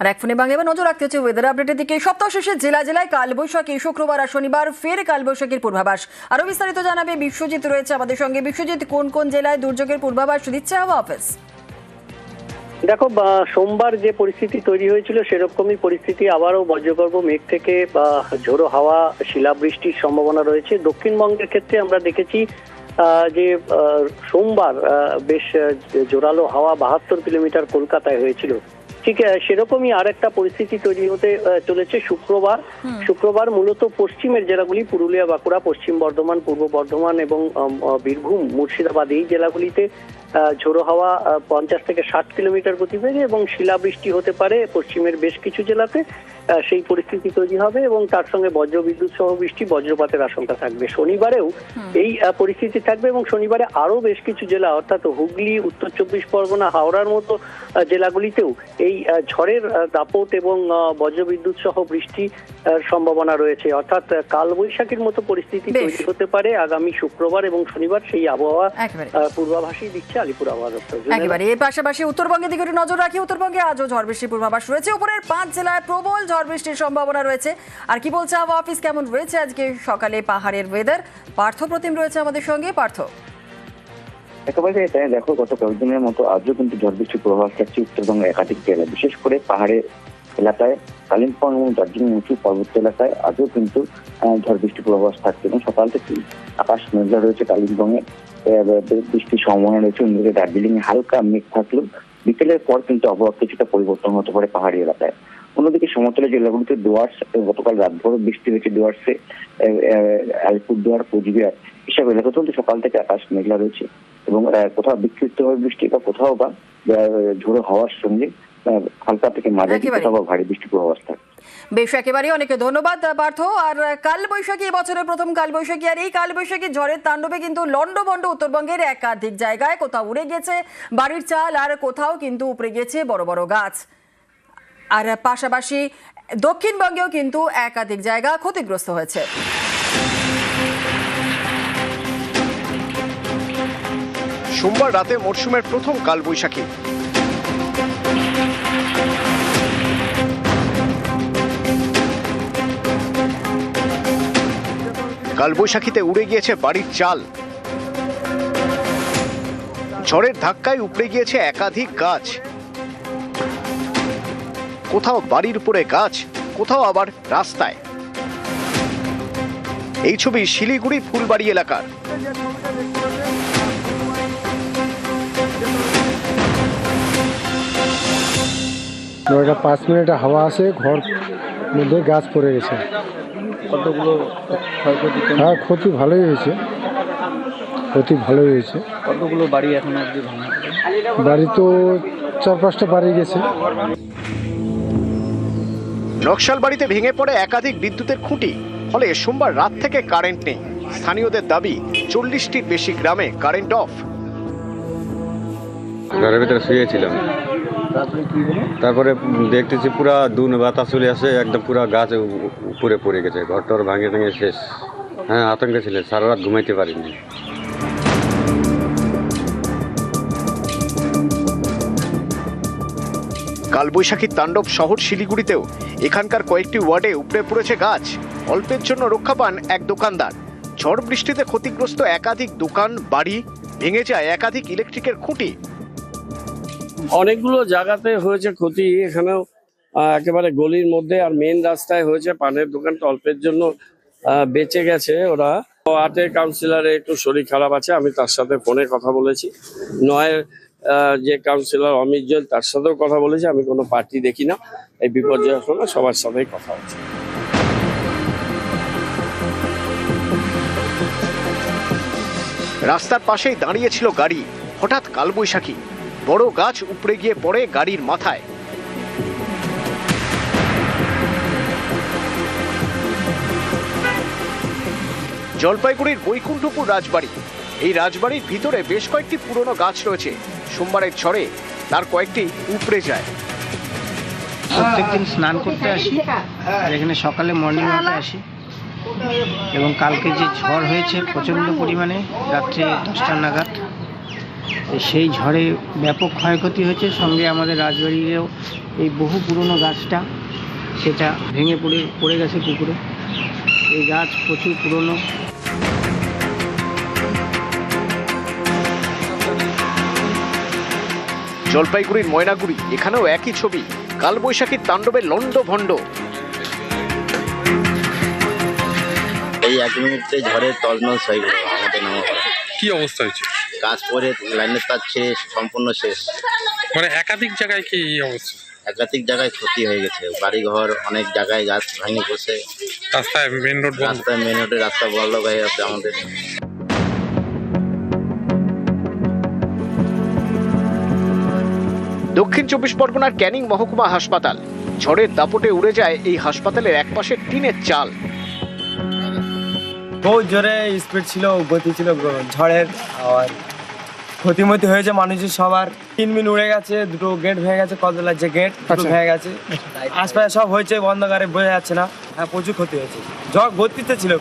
আর এক ফোনে বাংলা এবার নজর রাখতে হচ্ছে ওয়েদার আপডেটের দিকে। সপ্তাহ শেষে জেলা জেলায় কালবৈশাখী, শুক্রবার আর শনিবার ফের কালবৈশাখীর পূর্বাভাস। আরো বিস্তারিত জানাবে বিশ্বজিৎ, রয়েছে আমাদের সঙ্গে। বিশ্বজিৎ, কোন কোন জেলায় দুর্যোগের পূর্বাভাস দিচ্ছে হাওয়া অফিস? দেখো, সোমবার যে পরিস্থিতি তৈরি হয়েছিল সেরকমই পরিস্থিতি আবারও বজ্রগর্ভ মেঘ থেকে ঝোড়ো হাওয়া, শিলাবৃষ্টির সম্ভাবনা রয়েছে। দক্ষিণবঙ্গের ক্ষেত্রে আমরা দেখেছি যে সোমবার বেশ জোরালো হাওয়া 72 কিলোমিটার কলকাতায় হয়েছিল। ঠিক সেরকমই আর একটা পরিস্থিতি তৈরি হতে চলেছে শুক্রবার মূলত পশ্চিমের জেলাগুলি পুরুলিয়া, বাঁকুড়া, পশ্চিম বর্ধমান, পূর্ব বর্ধমান এবং বীরভূম, মুর্শিদাবাদ এই জেলাগুলিতে ঝোড়ো হাওয়া 50 থেকে 60 কিলোমিটার গতিবেগে এবং শিলাবৃষ্টি হতে পারে পশ্চিমের বেশ কিছু জেলাতে। সেই পরিস্থিতি তৈরি হবে এবং তার সঙ্গে বজ্রবিদ্যুৎ সহ বৃষ্টি, বজ্রপাতের আশঙ্কা থাকবে। শনিবারেও এই পরিস্থিতি থাকবে এবং শনিবারে আরো বেশ কিছু জেলা অর্থাৎ হুগলি, উত্তর 24 পরগনা, হাওড়ার মতো জেলাগুলিতেও এই ঝড়ের দাপট এবং বজ্রবিদ্যুৎ সহ বৃষ্টি সম্ভাবনা রয়েছে। অর্থাৎ কালবৈশাখীর মতো পরিস্থিতি তৈরি হতে পারে আগামী শুক্রবার এবং শনিবার, সেই আবহাওয়া পূর্বাভাসই দিচ্ছে আলিপুর আবহাওয়া দপ্তর। একেবারে এর পাশাপাশি উত্তরবঙ্গের দিকে নজর রাখি। উত্তরবঙ্গে আজও ঝড় বৃষ্টির পূর্বাভাস রয়েছে। উপরের 5 জেলায় প্রবল ঝড় বৃষ্টির সম্ভাবনা রয়েছে। আর কি বলছে আবহাওয়া অফিস, কেমন রয়েছে আজকে সকালে পাহাড়ের ওয়েদার? পার্থ প্রতিম রয়েছে আমাদের সঙ্গে। পার্থ, একেবারে তাই দেখো, গত কয়েকদিনের মতো আজও কিন্তু ঝড় বৃষ্টির প্রভাব থাকছে উত্তরবঙ্গের একাধিক জেলায়, বিশেষ করে পাহাড়ের এলাকায়, কালিম্পং এবং দার্জিলিং উঁচু পার্বত্য এলাকায় আজও কিন্তু ঝড় বৃষ্টির প্রভাব থাকছে এবং সকাল থেকে আকাশ মেঘলা রয়েছে। কালিম্পংয়ে বৃষ্টির সম্ভাবনা রয়েছে, অন্যদিকে দার্জিলিং এ হালকা মেঘ থাকলেও বিকেলের পর কিন্তু আবহাওয়া কিছুটা পরিবর্তন হতে পারে পাহাড়ি এলাকায়। অন্যদিকে সমতলের জেলাগুলিতে ডুয়ার্স, গতকাল রাতভর বৃষ্টি হয়েছে ডুয়ার্সে, আলিপুরদুয়ার, কোচবিহার এসব এলাকাতেও কিন্তু সকাল থেকে আকাশ মেঘলা রয়েছে এবং কোথাও বিক্ষিপ্তভাবে বৃষ্টি বা কোথাও বা ঝোড়ো হাওয়ার সঙ্গে হালকা থেকে মাঝারি কোথাও বা ভারী বৃষ্টি প্রভাব থাকে। বেশ, একেবারে অনেকে ধন্যবাদ পার্থ। আর কালবৈশাখী এবছরের প্রথম কালবৈশাখী, আর এই কালবৈশাখী ঝড়ের তাণ্ডবে কিন্তু লন্ডভন্ড উত্তরবঙ্গের একাধিক জায়গায় কোথাও উড়ে গেছে বাড়ির চাল, আর কোথাও কিন্তু উপড়ে গেছে বড় বড় গাছ। আর পাশাপাশি দক্ষিণবঙ্গেও কিন্তু একাধিক জায়গা ক্ষতিগ্রস্ত হয়েছে। সোমবার রাতে মরশুমের প্রথম কালবৈশাখী। কালবৈশাখীতে উড়ে গিয়েছে বাড়ির চাল, ঝড়ের ধাক্কায় উপড়ে গিয়েছে একাধিক গাছ। কোথাও বাড়ির উপরে গাছ, কোথাও আবার রাস্তায়। এই ছবি শিলিগুড়ি ফুলবাড়ি এলাকার। 9টা 5 মিনিটে হাওয়া আসে, ঘর মধ্যে গাছ পড়ে গেছে। কতগুলো ক্ষয়ক্ষতি? হ্যাঁ, ক্ষতি ভালোই হয়েছে, কতগুলো বাড়ি এখন অবধি ভাঙা? বাড়ি তো 4-5টা বাড়ি গেছে। নকশাল বাড়িতে ভেঙে পড়ে একাধিক বিদ্যুতের খুঁটি, ফলে সোমবার রাত থেকে কারেন্ট নেই। স্থানীয়দের দাবি 40টির বেশি গ্রামে কারেন্ট অফ। ঘরের ভিতরে শুয়েছিলাম, তারপরে দেখতেছি পুরা দুন বাতাস চলে আসে, একদম পুরা গাছ উপরে পড়ে গেছে, ঘরটর ভাঙে ভেঙে শেষ। হ্যাঁ, আতঙ্কে ছিল, সারা রাত ঘুমাইতে পারিনি। কালবৈশাখীর তাণ্ডব শহর শিলিগুড়িতেও এখানকার কয়েকটি ওয়ার্ডে উপড়ে পড়েছে গাছ। অল্পের জন্য রক্ষা পান এক দোকানদার। ঝড় বৃষ্টিতে ক্ষতিগ্রস্ত একাধিক দোকান, বাড়ি, ভেঙে যায় একাধিক ইলেকট্রিকের খুঁটি। অনেকগুলো জায়গাতে হয়েছে ক্ষতি, এখানেও একেবারে গলির মধ্যে আর মেন রাস্তায় হয়েছে। পানের দোকানটা অল্পের জন্য বেঁচে গেছে। ওরা 8-এর কাউন্সিলরের একটু শরীর খারাপ আছে, আমি তার সাথে ফোনে কথা বলেছি। 9-এর যে কাউন্সিলর অমিত জৈন, তার সাথেও কথা বলেছি। আমি কোনো পার্টি দেখি না, এই বিপর্যয়ের সময় সবার সাথেই কথা হচ্ছে। রাস্তার পাশেই দাঁড়িয়েছিল গাড়ি, হঠাৎ কালবৈশাখী, বড় গাছ উপড়ে গিয়ে পড়ে গাড়ির মাথায়। জলপাইগুড়ির বৈকুণ্ঠপুর রাজবাড়ি। এই রাজবাড়ির ভিতরে বেশ কয়েকটি পুরনো গাছ রয়েছে। সোমবারের ঝড়ে তার কয়েকটি উপড়ে যায়। প্রত্যেকদিন স্নান করতে আসি আর এখানে সকালে মর্নিং ওয়াকে আসি, এবং কালকে যে ঝড় হয়েছে প্রচণ্ড পরিমাণে, রাত্রে 10টা নাগাদ সেই ঝড়ে ব্যাপক ক্ষয়ক্ষতি হয়েছে। সঙ্গে আমাদের রাজবাড়িরও এই বহু পুরনো গাছটা সেটা ভেঙে পড়ে গেছে পুকুরে। এই গাছ প্রচুর পুরনো। জলপাইগুড়ির ময়নাগুড়ি, এখানেও একই ছবি, কালবৈশাখীর তাণ্ডবে লন্ডভন্ড। এই 1 মিনিটে ঝড়ের তলনস হয়ে গেল আমাদের নামা। কি অবস্থা হয়েছে? গাছ পরে লাইনের তার শেষ, সম্পূর্ণ শেষ। মানে একাধিক জায়গায় কি এই অবস্থা? একাধিক জায়গায় ক্ষতি হয়ে গেছে, বাড়িঘর অনেক জায়গায় গাছ ভেঙে পড়ছে। রাস্তায় মেন রোড মেন রোডের রাস্তা বন্ধ হয়ে আছে আমাদের। দক্ষিণ 24 পরগনার ক্যানিং মহকুমা হাসপাতাল, ঝড়ের দাপটে উড়ে যায় এই হাসপাতালের একপাশে টিনের চাল। বহু জোরে স্পিড ছিল, গতি ছিল ঝড়ের, আর ক্ষতিমতি হয়েছে মানুষের সবার। 3 মিনিট উড়ে গেছে, 2টো গেট ভেঙে গেছে, কদলার যে গেট ভেঙে গেছে। আশপাশে সব হয়েছে, অন্ধকারে বোঝা যাচ্ছে না। হ্যাঁ, প্রচুর ক্ষতি হয়েছে, ঝড় গতিতে ছিল।